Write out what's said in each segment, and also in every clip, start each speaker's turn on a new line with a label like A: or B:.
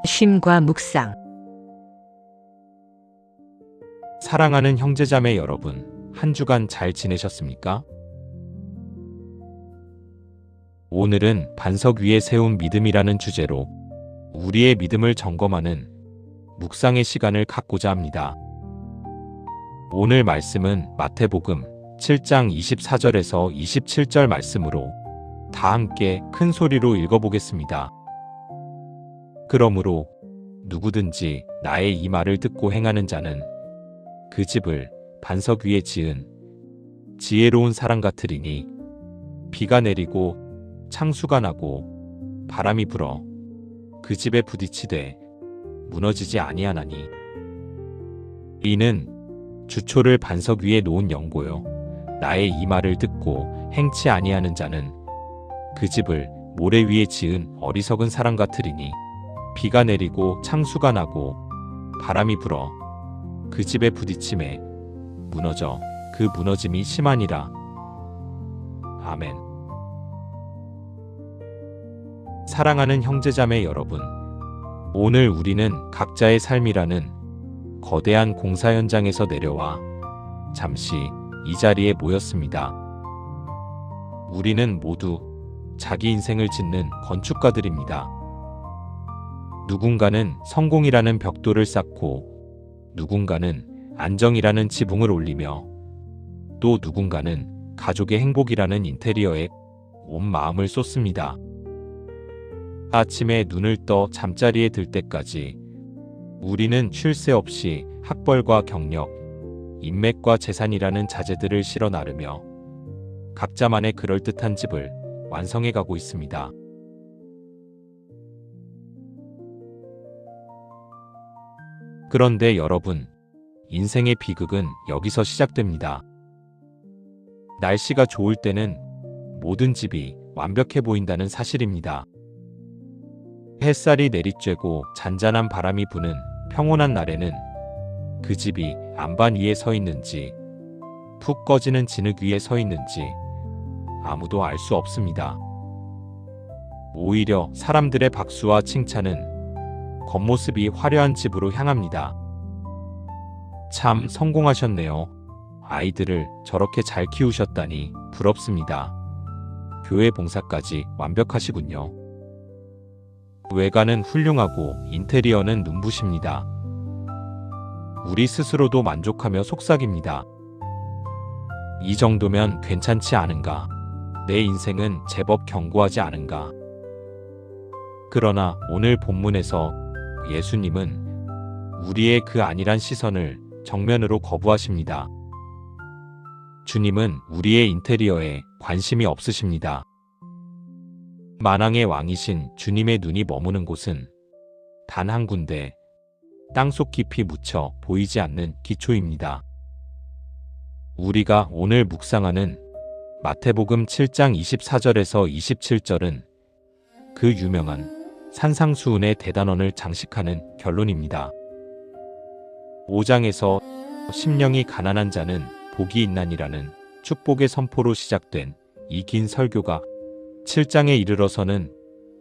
A: 쉼과 묵상.
B: 사랑하는 형제자매 여러분, 한 주간 잘 지내셨습니까? 오늘은 반석 위에 세운 믿음이라는 주제로 우리의 믿음을 점검하는 묵상의 시간을 갖고자 합니다. 오늘 말씀은 마태복음 7장 24절에서 27절 말씀으로 다 함께 큰 소리로 읽어보겠습니다. 그러므로 누구든지 나의 이 말을 듣고 행하는 자는 그 집을 반석 위에 지은 지혜로운 사람 같으리니 비가 내리고 창수가 나고 바람이 불어 그 집에 부딪히되 무너지지 아니하나니 이는 주초를 반석 위에 놓은 연고요 나의 이 말을 듣고 행치 아니하는 자는 그 집을 모래 위에 지은 어리석은 사람 같으리니 비가 내리고 창수가 나고 바람이 불어 그 집에 부딪힘에 무너져 그 무너짐이 심하니라. 아멘. 사랑하는 형제자매 여러분, 오늘 우리는 각자의 삶이라는 거대한 공사 현장에서 내려와 잠시 이 자리에 모였습니다. 우리는 모두 자기 인생을 짓는 건축가들입니다. 누군가는 성공이라는 벽돌을 쌓고 누군가는 안정이라는 지붕을 올리며 또 누군가는 가족의 행복이라는 인테리어에 온 마음을 쏟습니다. 아침에 눈을 떠 잠자리에 들 때까지 우리는 쉴 새 없이 학벌과 경력, 인맥과 재산이라는 자재들을 실어 나르며 각자만의 그럴듯한 집을 완성해 가고 있습니다. 그런데 여러분, 인생의 비극은 여기서 시작됩니다. 날씨가 좋을 때는 모든 집이 완벽해 보인다는 사실입니다. 햇살이 내리쬐고 잔잔한 바람이 부는 평온한 날에는 그 집이 안반 위에 서 있는지 푹 꺼지는 진흙 위에 서 있는지 아무도 알 수 없습니다. 오히려 사람들의 박수와 칭찬은 겉모습이 화려한 집으로 향합니다. 참 성공하셨네요. 아이들을 저렇게 잘 키우셨다니 부럽습니다. 교회 봉사까지 완벽하시군요. 외관은 훌륭하고 인테리어는 눈부십니다. 우리 스스로도 만족하며 속삭입니다. 이 정도면 괜찮지 않은가? 내 인생은 제법 견고하지 않은가? 그러나 오늘 본문에서 예수님은 우리의 그 아니란 시선을 정면으로 거부하십니다. 주님은 우리의 인테리어에 관심이 없으십니다. 만왕의 왕이신 주님의 눈이 머무는 곳은 단 한 군데, 땅속 깊이 묻혀 보이지 않는 기초입니다. 우리가 오늘 묵상하는 마태복음 7장 24절에서 27절은 그 유명한 산상수훈의 대단원을 장식하는 결론입니다. 5장에서 심령이 가난한 자는 복이 있나니라는 축복의 선포로 시작된 이 긴 설교가 7장에 이르러서는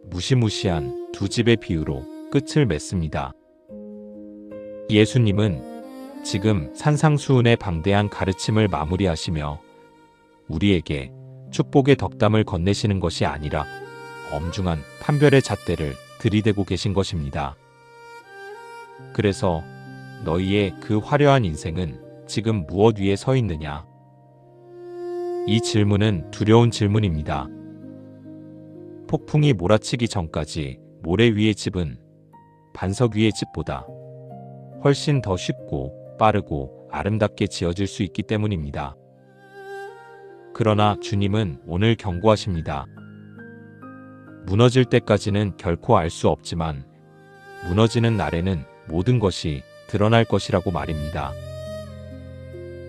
B: 무시무시한 두 집의 비유로 끝을 맺습니다. 예수님은 지금 산상수훈의 방대한 가르침을 마무리하시며 우리에게 축복의 덕담을 건네시는 것이 아니라 엄중한 판별의 잣대를 들이대고 계신 것입니다. 그래서 너희의 그 화려한 인생은 지금 무엇 위에 서 있느냐? 이 질문은 두려운 질문입니다. 폭풍이 몰아치기 전까지 모래 위의 집은 반석 위의 집보다 훨씬 더 쉽고 빠르고 아름답게 지어질 수 있기 때문입니다. 그러나 주님은 오늘 경고하십니다. 무너질 때까지는 결코 알 수 없지만 무너지는 날에는 모든 것이 드러날 것이라고 말입니다.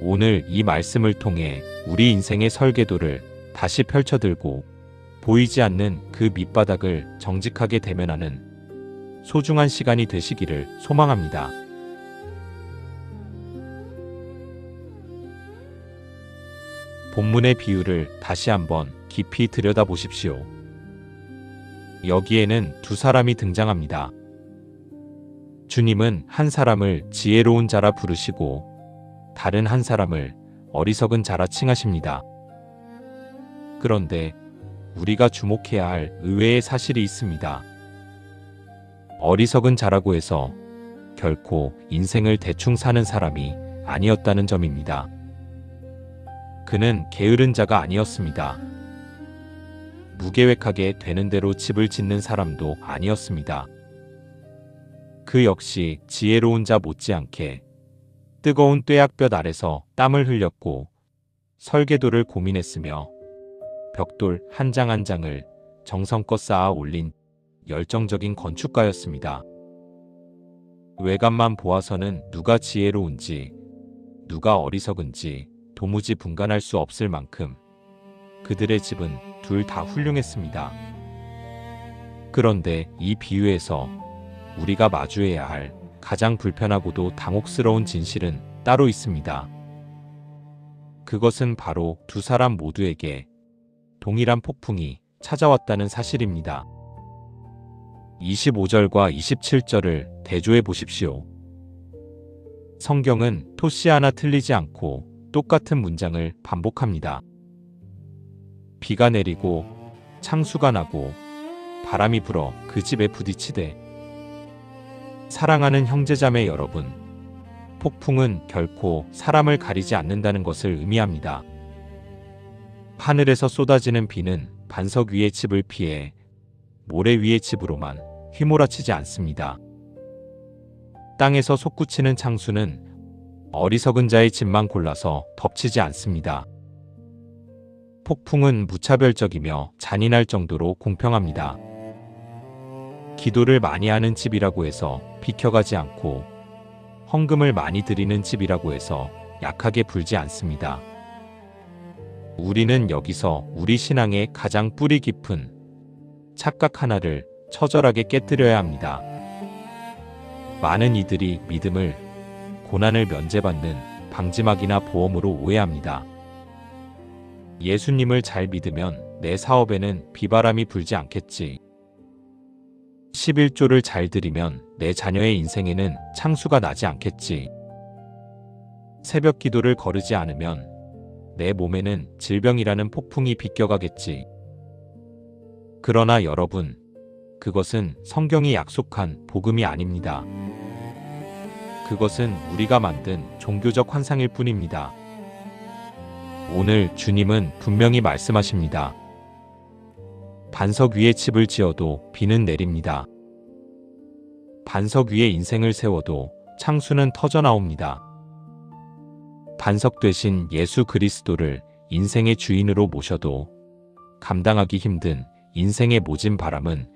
B: 오늘 이 말씀을 통해 우리 인생의 설계도를 다시 펼쳐들고 보이지 않는 그 밑바닥을 정직하게 대면하는 소중한 시간이 되시기를 소망합니다. 본문의 비유를 다시 한번 깊이 들여다보십시오. 여기에는 두 사람이 등장합니다. 주님은 한 사람을 지혜로운 자라 부르시고 다른 한 사람을 어리석은 자라 칭하십니다. 그런데 우리가 주목해야 할 의외의 사실이 있습니다. 어리석은 자라고 해서 결코 인생을 대충 사는 사람이 아니었다는 점입니다. 그는 게으른 자가 아니었습니다. 무계획하게 되는 대로 집을 짓는 사람도 아니었습니다. 그 역시 지혜로운 자 못지않게 뜨거운 뙤약볕 아래서 땀을 흘렸고 설계도를 고민했으며 벽돌 한 장 한 장을 정성껏 쌓아 올린 열정적인 건축가였습니다. 외관만 보아서는 누가 지혜로운지 누가 어리석은지 도무지 분간할 수 없을 만큼 그들의 집은 둘 다 훌륭했습니다. 그런데 이 비유에서 우리가 마주해야 할 가장 불편하고도 당혹스러운 진실은 따로 있습니다. 그것은 바로 두 사람 모두에게 동일한 폭풍이 찾아왔다는 사실입니다. 25절과 27절을 대조해 보십시오. 성경은 토씨 하나 틀리지 않고 똑같은 문장을 반복합니다. 비가 내리고 창수가 나고 바람이 불어 그 집에 부딪히되. 사랑하는 형제자매 여러분, 폭풍은 결코 사람을 가리지 않는다는 것을 의미합니다. 하늘에서 쏟아지는 비는 반석 위의 집을 피해 모래 위의 집으로만 휘몰아치지 않습니다. 땅에서 솟구치는 창수는 어리석은 자의 집만 골라서 덮치지 않습니다. 폭풍은 무차별적이며 잔인할 정도로 공평합니다. 기도를 많이 하는 집이라고 해서 비켜가지 않고 헌금을 많이 드리는 집이라고 해서 약하게 굴지 않습니다. 우리는 여기서 우리 신앙의 가장 뿌리 깊은 착각 하나를 처절하게 깨뜨려야 합니다. 많은 이들이 믿음을 고난을 면제받는 방지막이나 보험으로 오해합니다. 예수님을 잘 믿으면 내 사업에는 비바람이 불지 않겠지. 11조를 잘 드리면 내 자녀의 인생에는 창수가 나지 않겠지. 새벽 기도를 거르지 않으면 내 몸에는 질병이라는 폭풍이 비껴가겠지. 그러나 여러분, 그것은 성경이 약속한 복음이 아닙니다. 그것은 우리가 만든 종교적 환상일 뿐입니다. 오늘 주님은 분명히 말씀하십니다. 반석 위에 집을 지어도 비는 내립니다. 반석 위에 인생을 세워도 창수는 터져나옵니다. 반석 되신 예수 그리스도를 인생의 주인으로 모셔도 감당하기 힘든 인생의 모진 바람은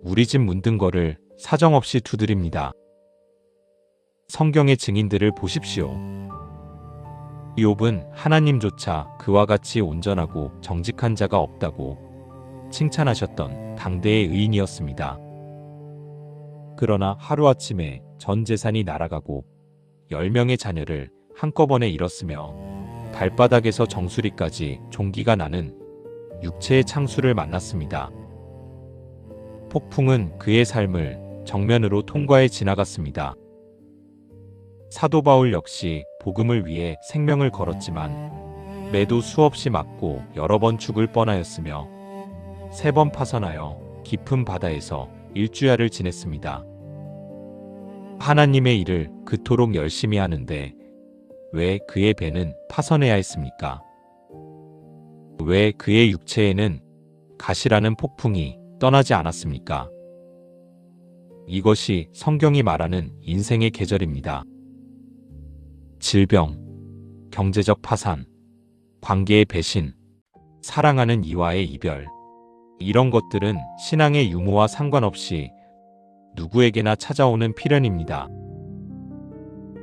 B: 우리 집 문등거를 사정없이 두드립니다. 성경의 증인들을 보십시오. 욥은 하나님조차 그와 같이 온전하고 정직한 자가 없다고 칭찬하셨던 당대의 의인이었습니다. 그러나 하루아침에 전 재산이 날아가고 10명의 자녀를 한꺼번에 잃었으며 발바닥에서 정수리까지 종기가 나는 육체의 창수를 만났습니다. 폭풍은 그의 삶을 정면으로 통과해 지나갔습니다. 사도 바울 역시 복음을 위해 생명을 걸었지만 매도 수없이 맞고 여러 번 죽을 뻔하였으며 3번 파선하여 깊은 바다에서 일주야를 지냈습니다. 하나님의 일을 그토록 열심히 하는데 왜 그의 배는 파선해야 했습니까? 왜 그의 육체에는 가시라는 폭풍이 떠나지 않았습니까? 이것이 성경이 말하는 인생의 계절입니다. 질병, 경제적 파산, 관계의 배신, 사랑하는 이와의 이별, 이런 것들은 신앙의 유무와 상관없이 누구에게나 찾아오는 필연입니다.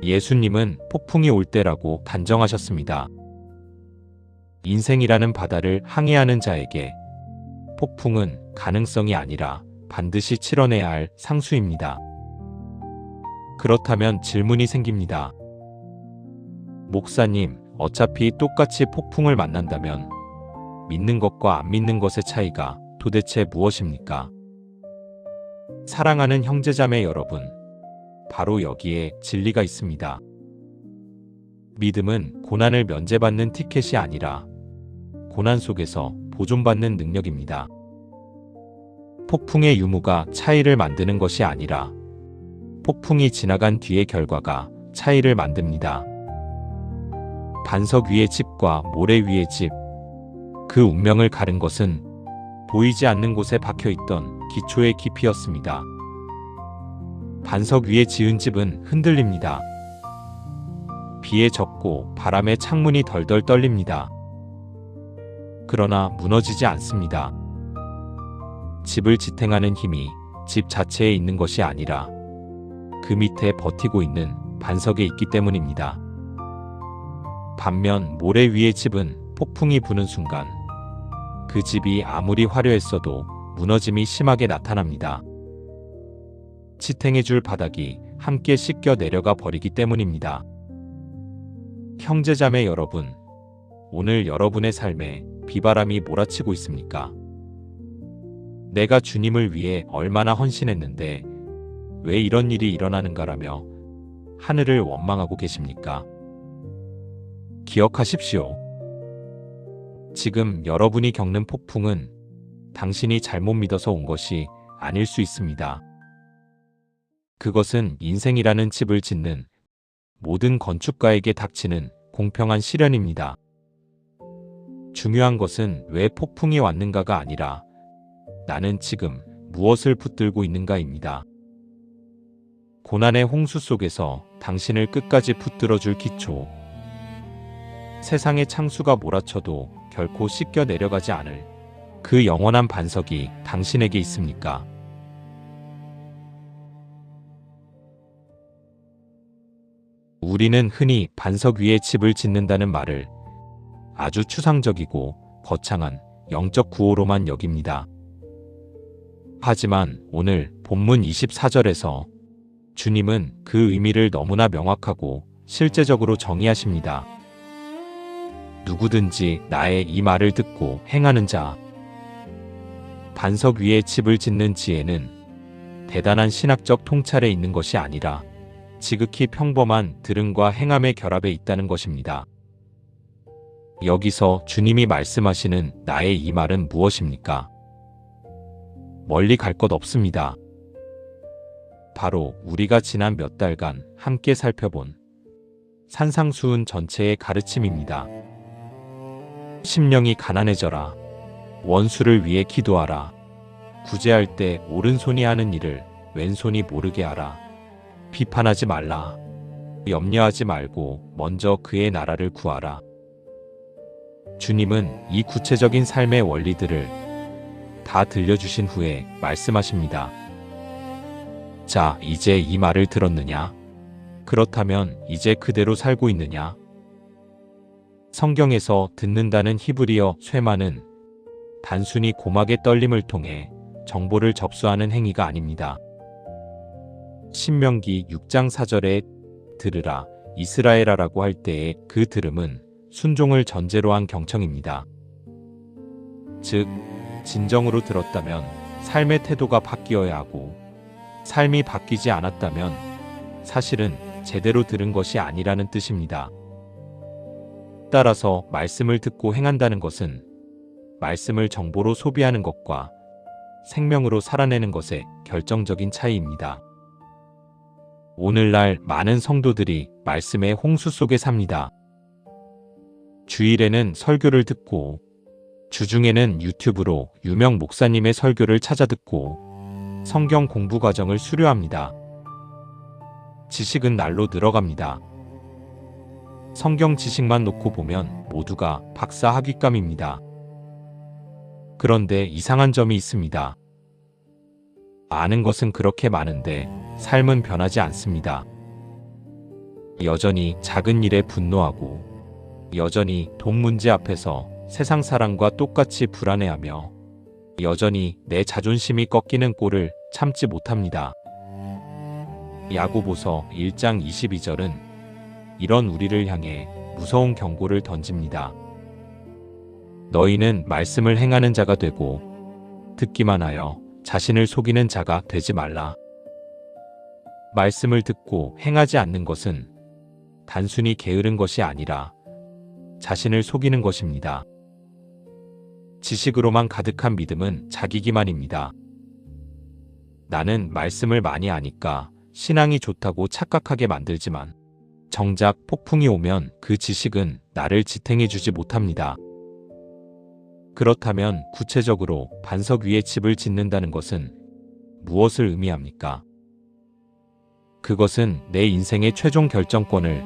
B: 예수님은 폭풍이 올 때라고 단정하셨습니다. 인생이라는 바다를 항해하는 자에게 폭풍은 가능성이 아니라 반드시 치러내야 할 상수입니다. 그렇다면 질문이 생깁니다. 목사님, 어차피 똑같이 폭풍을 만난다면 믿는 것과 안 믿는 것의 차이가 도대체 무엇입니까? 사랑하는 형제자매 여러분, 바로 여기에 진리가 있습니다. 믿음은 고난을 면제받는 티켓이 아니라 고난 속에서 보존받는 능력입니다. 폭풍의 유무가 차이를 만드는 것이 아니라 폭풍이 지나간 뒤의 결과가 차이를 만듭니다. 반석 위의 집과 모래 위의 집, 그 운명을 가른 것은 보이지 않는 곳에 박혀있던 기초의 깊이였습니다. 반석 위에 지은 집은 흔들립니다. 비에 젖고 바람에 창문이 덜덜 떨립니다. 그러나 무너지지 않습니다. 집을 지탱하는 힘이 집 자체에 있는 것이 아니라 그 밑에 버티고 있는 반석에 있기 때문입니다. 반면 모래 위의 집은 폭풍이 부는 순간 그 집이 아무리 화려했어도 무너짐이 심하게 나타납니다. 지탱해줄 바닥이 함께 씻겨 내려가 버리기 때문입니다. 형제자매 여러분, 오늘 여러분의 삶에 비바람이 몰아치고 있습니까? 내가 주님을 위해 얼마나 헌신했는데 왜 이런 일이 일어나는가라며 하늘을 원망하고 계십니까? 기억하십시오. 지금 여러분이 겪는 폭풍은 당신이 잘못 믿어서 온 것이 아닐 수 있습니다. 그것은 인생이라는 집을 짓는 모든 건축가에게 닥치는 공평한 시련입니다. 중요한 것은 왜 폭풍이 왔는가가 아니라 나는 지금 무엇을 붙들고 있는가입니다. 고난의 홍수 속에서 당신을 끝까지 붙들어줄 기초, 세상의 창수가 몰아쳐도 결코 씻겨 내려가지 않을 그 영원한 반석이 당신에게 있습니까? 우리는 흔히 반석 위에 집을 짓는다는 말을 아주 추상적이고 거창한 영적 구호로만 여깁니다. 하지만 오늘 본문 24절에서 주님은 그 의미를 너무나 명확하고 실제적으로 정의하십니다. 누구든지 나의 이 말을 듣고 행하는 자. 반석 위에 집을 짓는 지혜는 대단한 신학적 통찰에 있는 것이 아니라 지극히 평범한 들음과 행함의 결합에 있다는 것입니다. 여기서 주님이 말씀하시는 나의 이 말은 무엇입니까? 멀리 갈 것 없습니다. 바로 우리가 지난 몇 달간 함께 살펴본 산상수훈 전체의 가르침입니다. 심령이 가난해져라. 원수를 위해 기도하라. 구제할 때 오른손이 하는 일을 왼손이 모르게 하라. 비판하지 말라. 염려하지 말고 먼저 그의 나라를 구하라. 주님은 이 구체적인 삶의 원리들을 다 들려주신 후에 말씀하십니다. 자, 이제 이 말을 들었느냐? 그렇다면 이제 그대로 살고 있느냐? 성경에서 듣는다는 히브리어 쇠마는 단순히 고막의 떨림을 통해 정보를 접수하는 행위가 아닙니다. 신명기 6장 4절에 들으라 이스라엘아라고 할 때의 그 들음은 순종을 전제로 한 경청입니다. 즉, 진정으로 들었다면 삶의 태도가 바뀌어야 하고 삶이 바뀌지 않았다면 사실은 제대로 들은 것이 아니라는 뜻입니다. 따라서 말씀을 듣고 행한다는 것은 말씀을 정보로 소비하는 것과 생명으로 살아내는 것의 결정적인 차이입니다. 오늘날 많은 성도들이 말씀의 홍수 속에 삽니다. 주일에는 설교를 듣고 주중에는 유튜브로 유명 목사님의 설교를 찾아 듣고 성경 공부 과정을 수료합니다. 지식은 날로 늘어갑니다. 성경 지식만 놓고 보면 모두가 박사 학위감입니다. 그런데 이상한 점이 있습니다. 아는 것은 그렇게 많은데 삶은 변하지 않습니다. 여전히 작은 일에 분노하고 여전히 돈 문제 앞에서 세상 사람과 똑같이 불안해하며 여전히 내 자존심이 꺾이는 꼴을 참지 못합니다. 야고보서 1장 22절은 이런 우리를 향해 무서운 경고를 던집니다. 너희는 말씀을 행하는 자가 되고 듣기만 하여 자신을 속이는 자가 되지 말라. 말씀을 듣고 행하지 않는 것은 단순히 게으른 것이 아니라 자신을 속이는 것입니다. 지식으로만 가득한 믿음은 자기 기만입니다. 나는 말씀을 많이 아니까 신앙이 좋다고 착각하게 만들지만 정작 폭풍이 오면 그 지식은 나를 지탱해 주지 못합니다. 그렇다면 구체적으로 반석 위에 집을 짓는다는 것은 무엇을 의미합니까? 그것은 내 인생의 최종 결정권을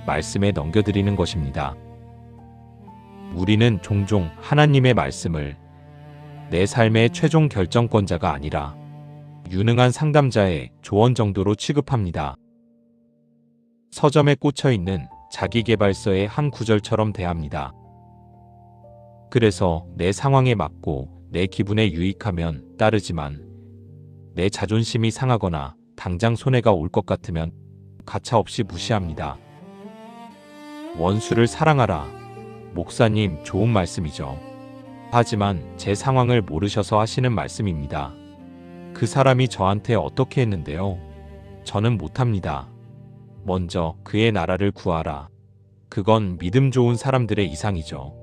B: 말씀에 넘겨드리는 것입니다. 우리는 종종 하나님의 말씀을 내 삶의 최종 결정권자가 아니라 유능한 상담자의 조언 정도로 취급합니다. 서점에 꽂혀 있는 자기계발서의 한 구절처럼 대합니다. 그래서 내 상황에 맞고 내 기분에 유익하면 따르지만 내 자존심이 상하거나 당장 손해가 올 것 같으면 가차없이 무시합니다. 원수를 사랑하라. 목사님, 좋은 말씀이죠. 하지만 제 상황을 모르셔서 하시는 말씀입니다. 그 사람이 저한테 어떻게 했는데요? 저는 못합니다. 먼저 그의 나라를 구하라. 그건 믿음 좋은 사람들의 이상이죠.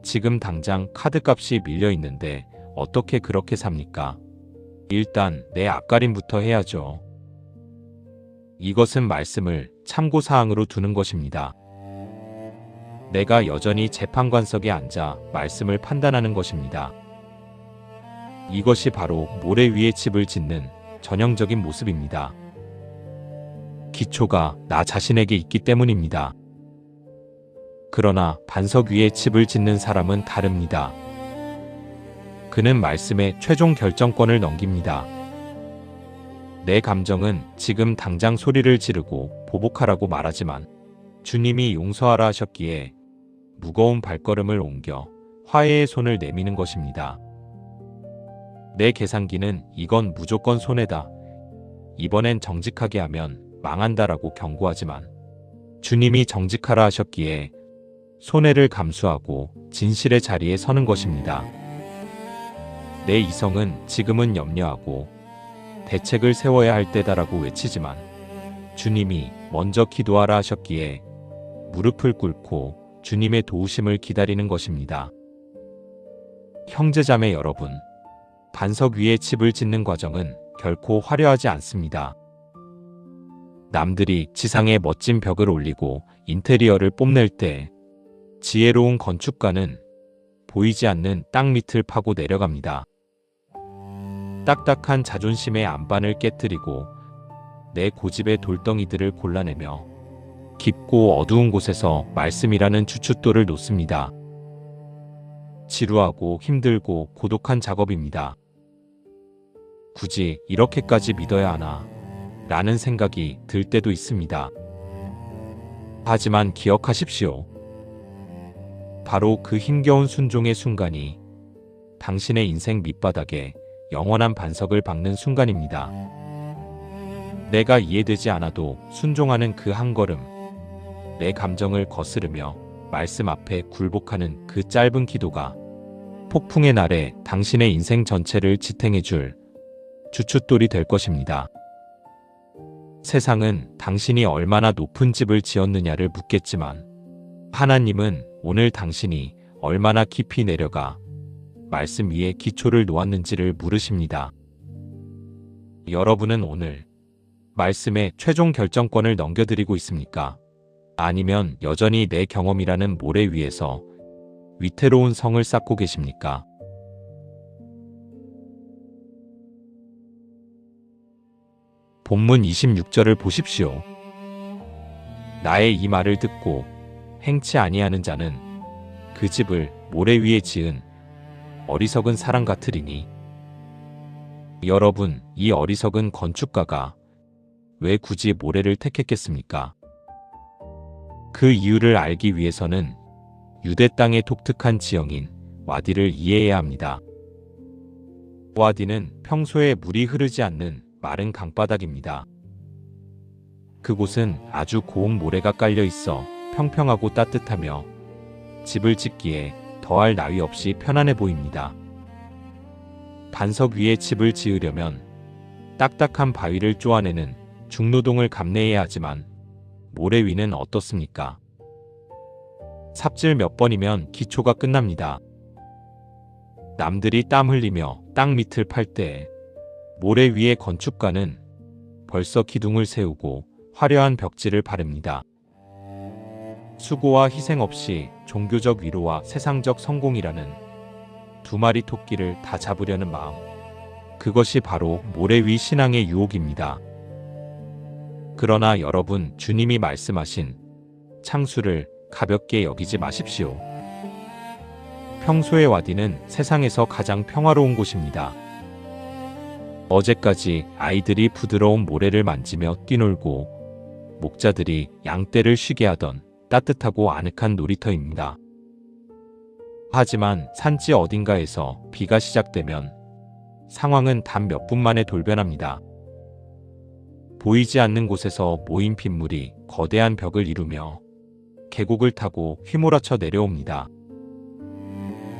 B: 지금 당장 카드값이 밀려 있는데 어떻게 그렇게 삽니까? 일단 내 앞가림부터 해야죠. 이것은 말씀을 참고사항으로 두는 것입니다. 내가 여전히 재판관석에 앉아 말씀을 판단하는 것입니다. 이것이 바로 모래 위에 집을 짓는 전형적인 모습입니다. 기초가 나 자신에게 있기 때문입니다. 그러나 반석 위에 집을 짓는 사람은 다릅니다. 그는 말씀에 최종 결정권을 넘깁니다. 내 감정은 지금 당장 소리를 지르고 보복하라고 말하지만 주님이 용서하라 하셨기에 무거운 발걸음을 옮겨 화해의 손을 내미는 것입니다. 내 계산기는 이건 무조건 손해다. 이번엔 정직하게 하면 망한다라고 경고하지만 주님이 정직하라 하셨기에 손해를 감수하고 진실의 자리에 서는 것입니다. 내 이성은 지금은 염려하고 대책을 세워야 할 때다라고 외치지만 주님이 먼저 기도하라 하셨기에 무릎을 꿇고 주님의 도우심을 기다리는 것입니다. 형제자매 여러분, 반석 위에 집을 짓는 과정은 결코 화려하지 않습니다. 남들이 지상에 멋진 벽을 올리고 인테리어를 뽐낼 때 지혜로운 건축가는 보이지 않는 땅 밑을 파고 내려갑니다. 딱딱한 자존심의 안반을 깨뜨리고 내 고집의 돌덩이들을 골라내며 깊고 어두운 곳에서 말씀이라는 주춧돌을 놓습니다. 지루하고 힘들고 고독한 작업입니다. 굳이 이렇게까지 믿어야 하나? 라는 생각이 들 때도 있습니다. 하지만 기억하십시오. 바로 그 힘겨운 순종의 순간이 당신의 인생 밑바닥에 영원한 반석을 박는 순간입니다. 내가 이해되지 않아도 순종하는 그 한 걸음, 내 감정을 거스르며 말씀 앞에 굴복하는 그 짧은 기도가 폭풍의 날에 당신의 인생 전체를 지탱해줄 주춧돌이 될 것입니다. 세상은 당신이 얼마나 높은 집을 지었느냐를 묻겠지만 하나님은 오늘 당신이 얼마나 깊이 내려가 말씀 위에 기초를 놓았는지를 물으십니다. 여러분은 오늘 말씀에 최종 결정권을 넘겨드리고 있습니까? 아니면 여전히 내 경험이라는 모래 위에서 위태로운 성을 쌓고 계십니까? 본문 26절을 보십시오. 나의 이 말을 듣고 행치 아니하는 자는 그 집을 모래 위에 지은 어리석은 사람 같으리니. 여러분, 이 어리석은 건축가가 왜 굳이 모래를 택했겠습니까? 그 이유를 알기 위해서는 유대 땅의 독특한 지형인 와디를 이해해야 합니다. 와디는 평소에 물이 흐르지 않는 마른 강바닥입니다. 그곳은 아주 고운 모래가 깔려 있어 평평하고 따뜻하며 집을 짓기에 더할 나위 없이 편안해 보입니다. 반석 위에 집을 지으려면 딱딱한 바위를 쪼아내는 중노동을 감내해야 하지만 모래 위는 어떻습니까? 삽질 몇 번이면 기초가 끝납니다. 남들이 땀 흘리며 땅 밑을 팔 때 모래 위에 건축가는 벌써 기둥을 세우고 화려한 벽지를 바릅니다. 수고와 희생 없이 종교적 위로와 세상적 성공이라는 두 마리 토끼를 다 잡으려는 마음. 그것이 바로 모래 위 신앙의 유혹입니다. 그러나 여러분, 주님이 말씀하신 창수를 가볍게 여기지 마십시오. 평소의 와디는 세상에서 가장 평화로운 곳입니다. 어제까지 아이들이 부드러운 모래를 만지며 뛰놀고 목자들이 양떼를 쉬게 하던 따뜻하고 아늑한 놀이터입니다. 하지만 산지 어딘가에서 비가 시작되면 상황은 단 몇 분 만에 돌변합니다. 보이지 않는 곳에서 모인 빗물이 거대한 벽을 이루며 계곡을 타고 휘몰아쳐 내려옵니다.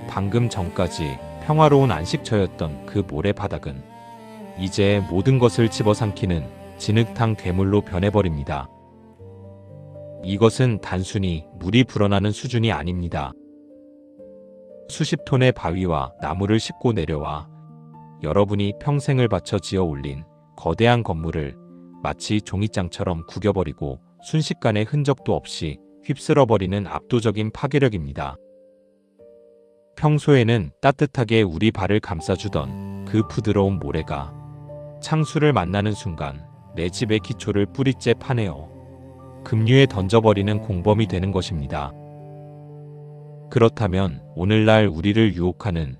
B: 방금 전까지 평화로운 안식처였던 그 모래바닥은 이제 모든 것을 집어삼키는 진흙탕 괴물로 변해버립니다. 이것은 단순히 물이 불어나는 수준이 아닙니다. 수십 톤의 바위와 나무를 싣고 내려와 여러분이 평생을 바쳐 지어 올린 거대한 건물을 마치 종이장처럼 구겨버리고 순식간에 흔적도 없이 휩쓸어버리는 압도적인 파괴력입니다. 평소에는 따뜻하게 우리 발을 감싸주던 그 부드러운 모래가 창수를 만나는 순간 내 집의 기초를 뿌리째 파내어 급류에 던져버리는 공범이 되는 것입니다. 그렇다면 오늘날 우리를 유혹하는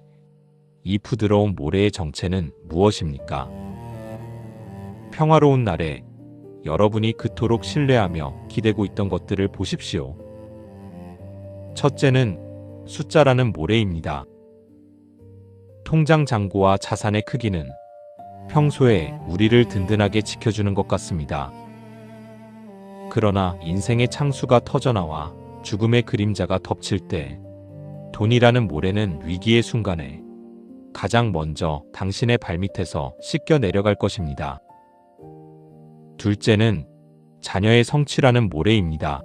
B: 이 부드러운 모래의 정체는 무엇입니까? 평화로운 날에 여러분이 그토록 신뢰하며 기대고 있던 것들을 보십시오. 첫째는 숫자라는 모래입니다. 통장 잔고와 자산의 크기는 평소에 우리를 든든하게 지켜주는 것 같습니다. 그러나 인생의 창수가 터져나와 죽음의 그림자가 덮칠 때 돈이라는 모래는 위기의 순간에 가장 먼저 당신의 발밑에서 씻겨 내려갈 것입니다. 둘째는 자녀의 성취라는 모래입니다.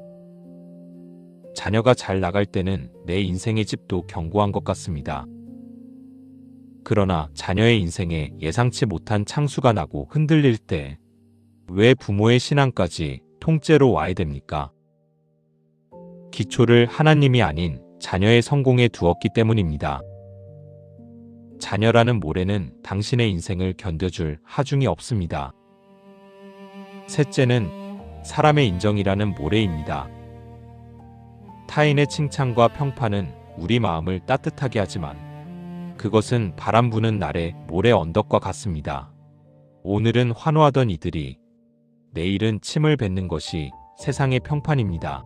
B: 자녀가 잘 나갈 때는 내 인생의 집도 견고한 것 같습니다. 그러나 자녀의 인생에 예상치 못한 창수가 나고 흔들릴 때 왜 부모의 신앙까지 통째로 와야 됩니까? 기초를 하나님이 아닌 자녀의 성공에 두었기 때문입니다. 자녀라는 모래는 당신의 인생을 견뎌줄 하중이 없습니다. 셋째는 사람의 인정이라는 모래입니다. 타인의 칭찬과 평판은 우리 마음을 따뜻하게 하지만 그것은 바람 부는 날의 모래 언덕과 같습니다. 오늘은 환호하던 이들이 내일은 침을 뱉는 것이 세상의 평판입니다.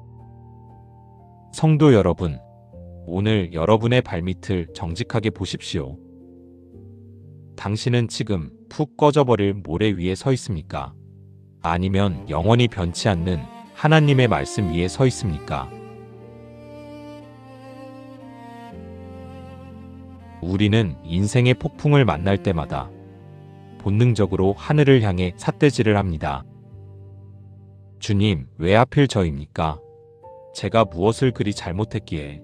B: 성도 여러분, 오늘 여러분의 발밑을 정직하게 보십시오. 당신은 지금 푹 꺼져버릴 모래 위에 서 있습니까? 아니면 영원히 변치 않는 하나님의 말씀 위에 서 있습니까? 우리는 인생의 폭풍을 만날 때마다 본능적으로 하늘을 향해 삿대질을 합니다. 주님, 왜 하필 저입니까? 제가 무엇을 그리 잘못했기에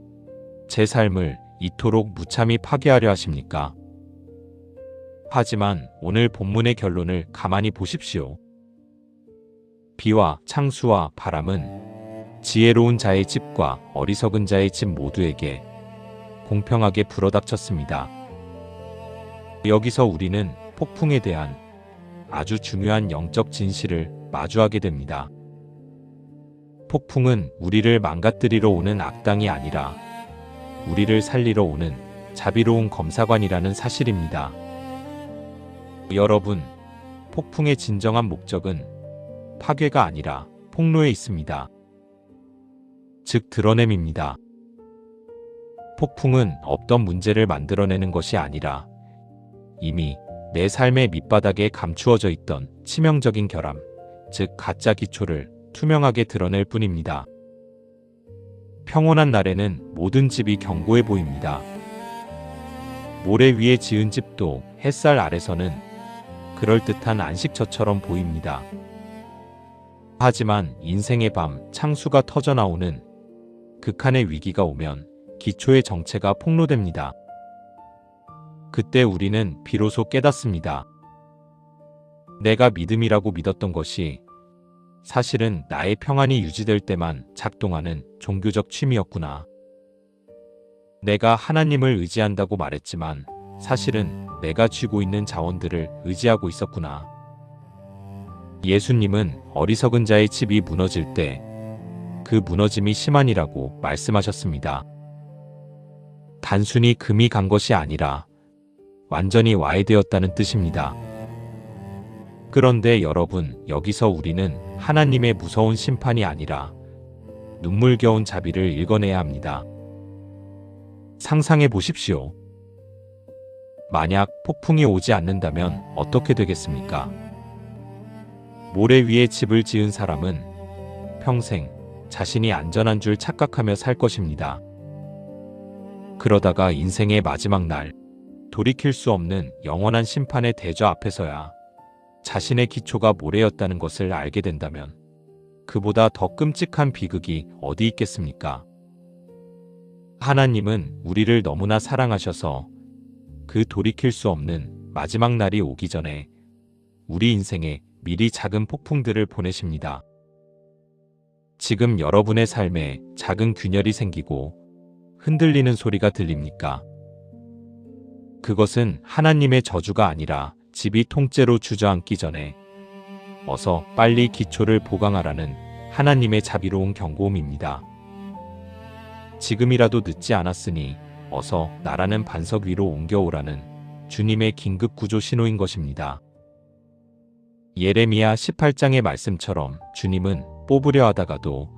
B: 제 삶을 이토록 무참히 파괴하려 하십니까? 하지만 오늘 본문의 결론을 가만히 보십시오. 비와 창수와 바람은 지혜로운 자의 집과 어리석은 자의 집 모두에게 공평하게 불어닥쳤습니다. 여기서 우리는 폭풍에 대한 아주 중요한 영적 진실을 마주하게 됩니다. 폭풍은 우리를 망가뜨리러 오는 악당이 아니라 우리를 살리러 오는 자비로운 검사관이라는 사실입니다. 여러분, 폭풍의 진정한 목적은 파괴가 아니라 폭로에 있습니다. 즉 드러냄입니다. 폭풍은 없던 문제를 만들어내는 것이 아니라 이미 내 삶의 밑바닥에 감추어져 있던 치명적인 결함, 즉 가짜 기초를 투명하게 드러낼 뿐입니다. 평온한 날에는 모든 집이 견고해 보입니다. 모래 위에 지은 집도 햇살 아래서는 그럴듯한 안식처처럼 보입니다. 하지만 인생의 밤 창수가 터져나오는 극한의 위기가 오면 기초의 정체가 폭로됩니다. 그때 우리는 비로소 깨닫습니다. 내가 믿음이라고 믿었던 것이 사실은 나의 평안이 유지될 때만 작동하는 종교적 취미였구나. 내가 하나님을 의지한다고 말했지만 사실은 내가 쥐고 있는 자원들을 의지하고 있었구나. 예수님은 어리석은 자의 집이 무너질 때 그 무너짐이 심하니라고 말씀하셨습니다. 단순히 금이 간 것이 아니라 완전히 와해되었다는 뜻입니다. 그런데 여러분, 여기서 우리는 하나님의 무서운 심판이 아니라 눈물겨운 자비를 읽어내야 합니다. 상상해 보십시오. 만약 폭풍이 오지 않는다면 어떻게 되겠습니까? 모래 위에 집을 지은 사람은 평생 자신이 안전한 줄 착각하며 살 것입니다. 그러다가 인생의 마지막 날, 돌이킬 수 없는 영원한 심판의 대저 앞에서야 자신의 기초가 모래였다는 것을 알게 된다면 그보다 더 끔찍한 비극이 어디 있겠습니까? 하나님은 우리를 너무나 사랑하셔서 그 돌이킬 수 없는 마지막 날이 오기 전에 우리 인생에 미리 작은 폭풍들을 보내십니다. 지금 여러분의 삶에 작은 균열이 생기고 흔들리는 소리가 들립니까? 그것은 하나님의 저주가 아니라 집이 통째로 주저앉기 전에 어서 빨리 기초를 보강하라는 하나님의 자비로운 경고음입니다. 지금이라도 늦지 않았으니 어서 나라는 반석 위로 옮겨오라는 주님의 긴급 구조 신호인 것입니다. 예레미야 18장의 말씀처럼 주님은 뽑으려 하다가도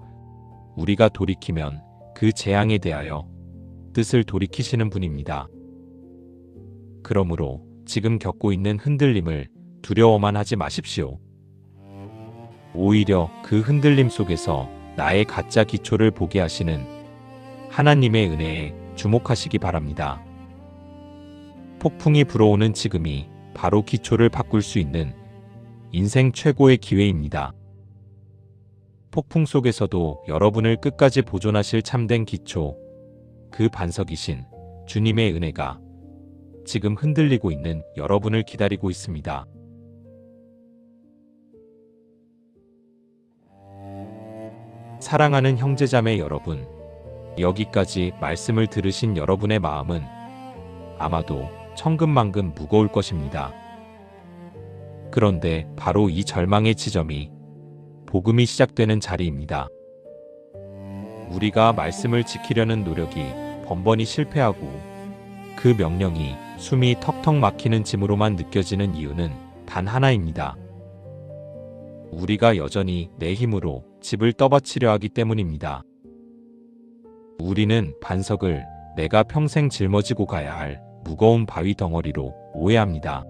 B: 우리가 돌이키면 그 재앙에 대하여 뜻을 돌이키시는 분입니다. 그러므로 지금 겪고 있는 흔들림을 두려워만 하지 마십시오. 오히려 그 흔들림 속에서 나의 가짜 기초를 보게 하시는 하나님의 은혜에 주목하시기 바랍니다. 폭풍이 불어오는 지금이 바로 기초를 바꿀 수 있는 인생 최고의 기회입니다. 폭풍 속에서도 여러분을 끝까지 보존하실 참된 기초, 그 반석이신 주님의 은혜가 지금 흔들리고 있는 여러분을 기다리고 있습니다. 사랑하는 형제자매 여러분, 여기까지 말씀을 들으신 여러분의 마음은 아마도 천근만근 무거울 것입니다. 그런데 바로 이 절망의 지점이 복음이 시작되는 자리입니다. 우리가 말씀을 지키려는 노력이 번번이 실패하고 그 명령이 숨이 턱턱 막히는 짐으로만 느껴지는 이유는 단 하나입니다. 우리가 여전히 내 힘으로 집을 떠받치려 하기 때문입니다. 우리는 반석을 내가 평생 짊어지고 가야 할 무거운 바위 덩어리로 오해합니다.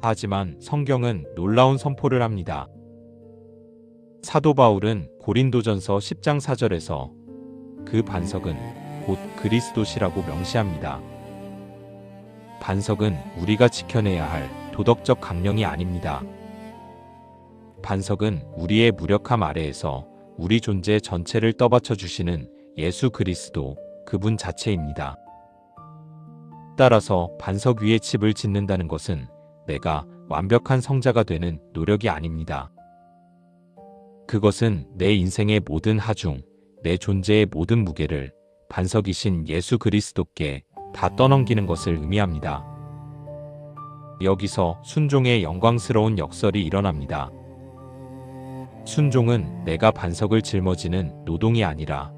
B: 하지만 성경은 놀라운 선포를 합니다. 사도 바울은 고린도전서 10장 4절에서 그 반석은 곧 그리스도시라고 명시합니다. 반석은 우리가 지켜내야 할 도덕적 강령이 아닙니다. 반석은 우리의 무력함 아래에서 우리 존재 전체를 떠받쳐 주시는 예수 그리스도, 그분 자체입니다. 따라서 반석 위에 집을 짓는다는 것은 내가 완벽한 성자가 되는 노력이 아닙니다. 그것은 내 인생의 모든 하중, 내 존재의 모든 무게를 반석이신 예수 그리스도께 다 떠넘기는 것을 의미합니다. 여기서 순종의 영광스러운 역설이 일어납니다. 순종은 내가 반석을 짊어지는 노동이 아니라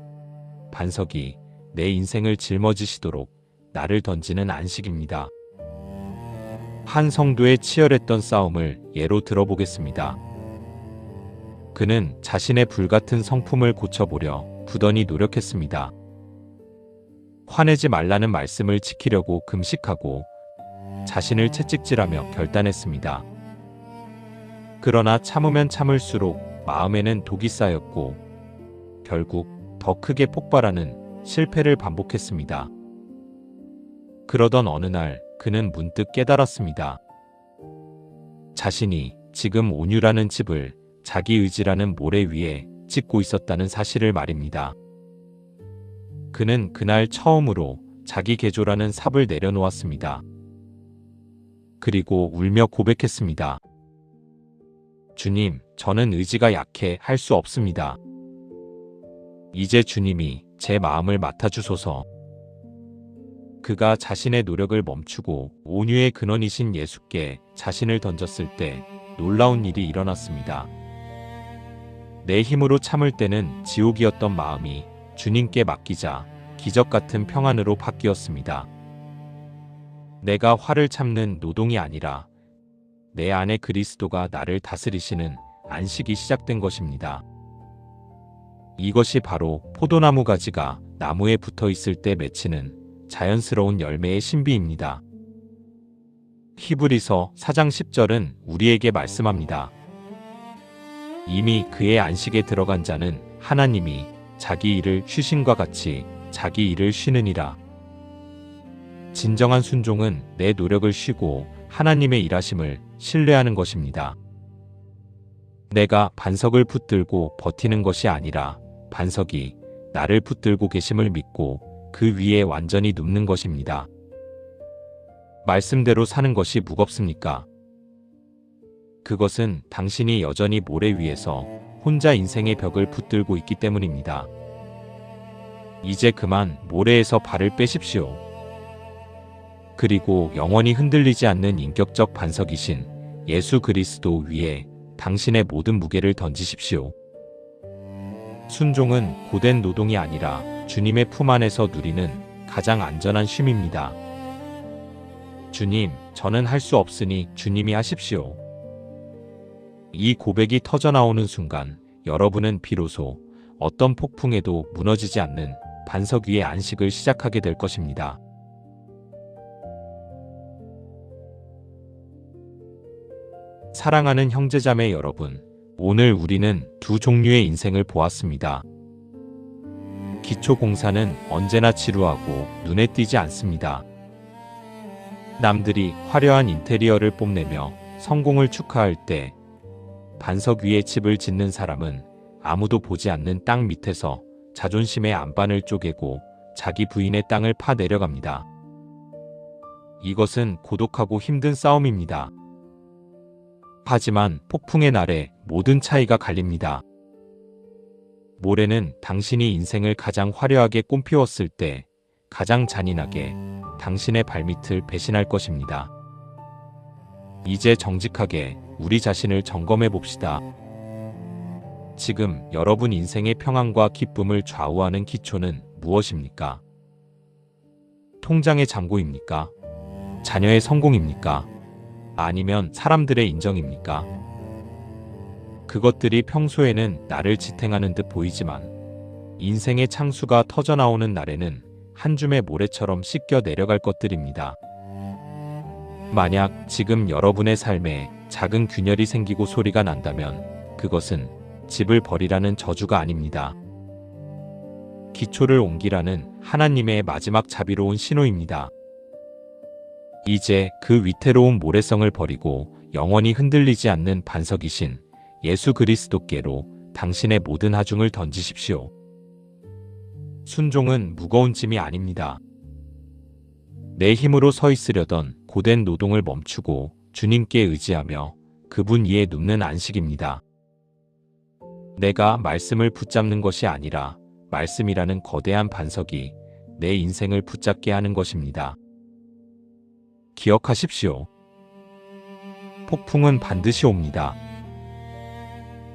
B: 반석이 내 인생을 짊어지시도록 나를 던지는 안식입니다. 한 성도의 치열했던 싸움을 예로 들어보겠습니다. 그는 자신의 불같은 성품을 고쳐보려 부단히 노력했습니다. 화내지 말라는 말씀을 지키려고 금식하고 자신을 채찍질하며 결단했습니다. 그러나 참으면 참을수록 마음에는 독이 쌓였고 결국 더 크게 폭발하는 실패를 반복했습니다. 그러던 어느 날 그는 문득 깨달았습니다. 자신이 지금 온유라는 집을 자기 의지라는 모래 위에 찍고 있었다는 사실을 말입니다. 그는 그날 처음으로 자기 개조라는 삽을 내려놓았습니다. 그리고 울며 고백했습니다. 주님, 저는 의지가 약해 할 수 없습니다. 이제 주님이 제 마음을 맡아주소서. 그가 자신의 노력을 멈추고 온유의 근원이신 예수께 자신을 던졌을 때 놀라운 일이 일어났습니다. 내 힘으로 참을 때는 지옥이었던 마음이 주님께 맡기자 기적 같은 평안으로 바뀌었습니다. 내가 화를 참는 노동이 아니라 내 안에 그리스도가 나를 다스리시는 안식이 시작된 것입니다. 이것이 바로 포도나무 가지가 나무에 붙어 있을 때 맺히는 자연스러운 열매의 신비입니다. 히브리서 4장 10절은 우리에게 말씀합니다. 이미 그의 안식에 들어간 자는 하나님이 자기 일을 쉬신과 같이 자기 일을 쉬느니라. 진정한 순종은 내 노력을 쉬고 하나님의 일하심을 신뢰하는 것입니다. 내가 반석을 붙들고 버티는 것이 아니라 반석이 나를 붙들고 계심을 믿고 그 위에 완전히 눕는 것입니다. 말씀대로 사는 것이 무겁습니까? 그것은 당신이 여전히 모래 위에서 혼자 인생의 벽을 붙들고 있기 때문입니다. 이제 그만 모래에서 발을 빼십시오. 그리고 영원히 흔들리지 않는 인격적 반석이신 예수 그리스도 위에 당신의 모든 무게를 던지십시오. 순종은 고된 노동이 아니라 주님의 품 안에서 누리는 가장 안전한 쉼입니다. 주님, 저는 할 수 없으니 주님이 하십시오. 이 고백이 터져나오는 순간 여러분은 비로소 어떤 폭풍에도 무너지지 않는 반석 위의 안식을 시작하게 될 것입니다. 사랑하는 형제자매 여러분, 오늘 우리는 두 종류의 인생을 보았습니다. 기초공사는 언제나 지루하고 눈에 띄지 않습니다. 남들이 화려한 인테리어를 뽐내며 성공을 축하할 때 반석 위에 집을 짓는 사람은 아무도 보지 않는 땅 밑에서 자존심의 안반을 쪼개고 자기 부인의 땅을 파 내려갑니다. 이것은 고독하고 힘든 싸움입니다. 하지만 폭풍의 날에 모든 차이가 갈립니다. 모래는 당신이 인생을 가장 화려하게 꽃피웠을 때 가장 잔인하게 당신의 발밑을 배신할 것입니다. 이제 정직하게 우리 자신을 점검해 봅시다. 지금 여러분 인생의 평안과 기쁨을 좌우하는 기초는 무엇입니까? 통장의 잔고입니까? 자녀의 성공입니까? 아니면 사람들의 인정입니까? 그것들이 평소에는 나를 지탱하는 듯 보이지만 인생의 창수가 터져나오는 날에는 한 줌의 모래처럼 씻겨 내려갈 것들입니다. 만약 지금 여러분의 삶에 작은 균열이 생기고 소리가 난다면 그것은 집을 버리라는 저주가 아닙니다. 기초를 옮기라는 하나님의 마지막 자비로운 신호입니다. 이제 그 위태로운 모래성을 버리고 영원히 흔들리지 않는 반석이신 예수 그리스도께로 당신의 모든 하중을 던지십시오. 순종은 무거운 짐이 아닙니다. 내 힘으로 서 있으려던 고된 노동을 멈추고 주님께 의지하며 그분 위에 눕는 안식입니다. 내가 말씀을 붙잡는 것이 아니라 말씀이라는 거대한 반석이 내 인생을 붙잡게 하는 것입니다. 기억하십시오. 폭풍은 반드시 옵니다.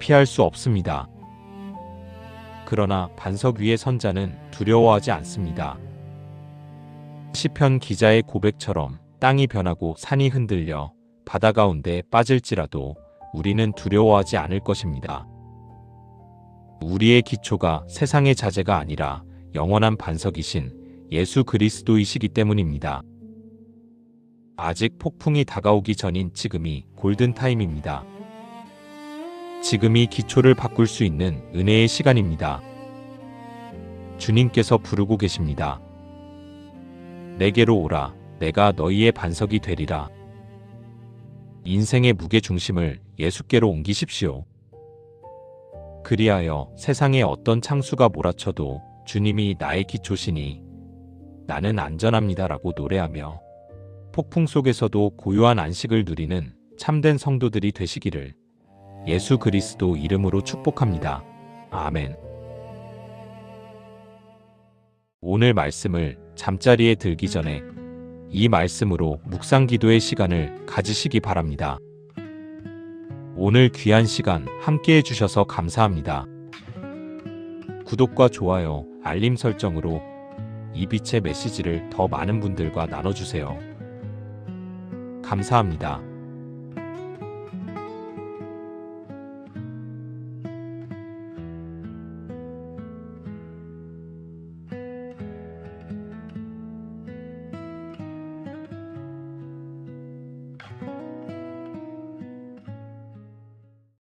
B: 피할 수 없습니다. 그러나 반석 위의 선자는 두려워하지 않습니다. 시편 기자의 고백처럼 땅이 변하고 산이 흔들려 바다 가운데 빠질지라도 우리는 두려워하지 않을 것입니다. 우리의 기초가 세상의 자재가 아니라 영원한 반석이신 예수 그리스도이시기 때문입니다. 아직 폭풍이 다가오기 전인 지금이 골든타임입니다. 지금이 기초를 바꿀 수 있는 은혜의 시간입니다. 주님께서 부르고 계십니다. 내게로 오라, 내가 너희의 반석이 되리라. 인생의 무게 중심을 예수께로 옮기십시오. 그리하여 세상에 어떤 창수가 몰아쳐도 주님이 나의 기초시니 나는 안전합니다라고 노래하며 폭풍 속에서도 고요한 안식을 누리는 참된 성도들이 되시기를 예수 그리스도 이름으로 축복합니다. 아멘. 오늘 말씀을 잠자리에 들기 전에 이 말씀으로 묵상 기도의 시간을 가지시기 바랍니다. 오늘 귀한 시간 함께 해주셔서 감사합니다. 구독과 좋아요, 알림 설정으로 이 빛의 메시지를 더 많은 분들과 나눠주세요. 감사합니다.